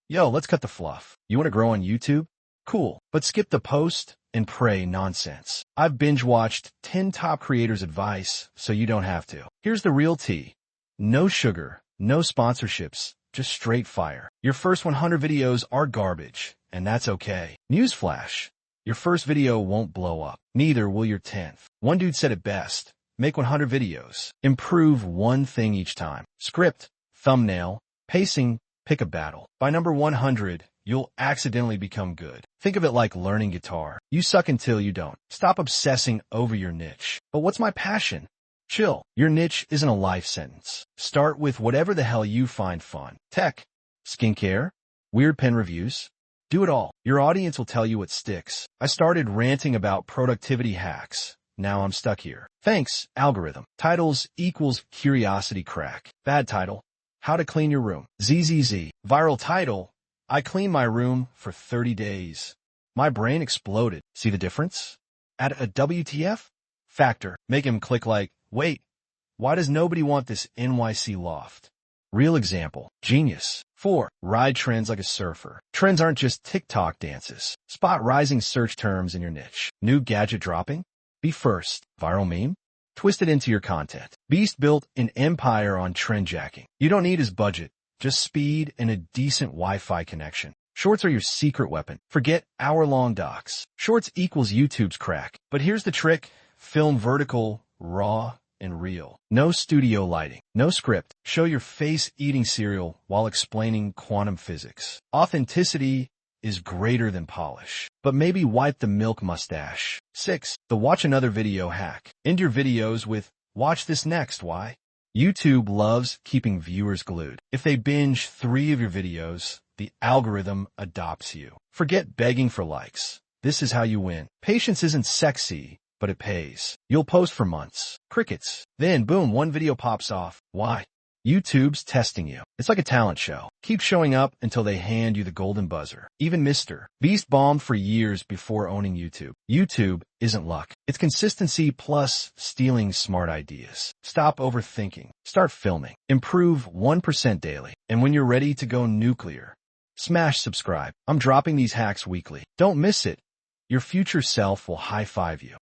Yo, let's cut the fluff. You want to grow on YouTube? Cool, but skip the post and pray nonsense. I've binge-watched 10 top creators' advice, so you don't have to. Here's the real tea. No sugar, no sponsorships, just straight fire. Your first 100 videos are garbage, and that's okay. Newsflash. Your first video won't blow up. Neither will your 10th. One dude said it best. Make 100 videos. Improve one thing each time. Script, thumbnail, pacing, pick a battle. By number 100, you'll accidentally become good. Think of it like learning guitar. You suck until you don't. Stop obsessing over your niche. But what's my passion? Chill. Your niche isn't a life sentence. Start with whatever the hell you find fun. Tech, skincare, weird pen reviews. Do it all. Your audience will tell you what sticks. I started ranting about productivity hacks. Now I'm stuck here. Thanks, algorithm. Titles equals curiosity crack. Bad title. How to clean your room. ZZZ. Viral title. I cleaned my room for 30 days. My brain exploded. See the difference? Add a WTF factor. Make him click like, wait, why does nobody want this NYC loft? Real example. Genius. 4. Ride trends like a surfer. Trends aren't just TikTok dances. Spot rising search terms in your niche. New gadget dropping? Be first. Viral meme? Twist it into your content. Beast built an empire on trend jacking. You don't need his budget, just speed and a decent Wi-Fi connection. Shorts are your secret weapon. Forget hour-long docs. Shorts equals YouTube's crack. But here's the trick. Film vertical, raw, and real. No studio lighting. No script. Show your face eating cereal while explaining quantum physics. Authenticity is greater than polish. But maybe wipe the milk mustache. 6. The watch another video hack. End your videos with, watch this next, why? YouTube loves keeping viewers glued. If they binge 3 of your videos, the algorithm adopts you. Forget begging for likes. This is how you win. Patience isn't sexy, but it pays. You'll post for months. Crickets. Then, boom, one video pops off. Why? YouTube's testing you. It's like a talent show. Keep showing up until they hand you the golden buzzer. Even MrBeast bombed for years before owning YouTube. YouTube isn't luck. It's consistency plus stealing smart ideas. Stop overthinking. Start filming. Improve 1% daily. And when you're ready to go nuclear, smash subscribe. I'm dropping these hacks weekly. Don't miss it. Your future self will high-five you.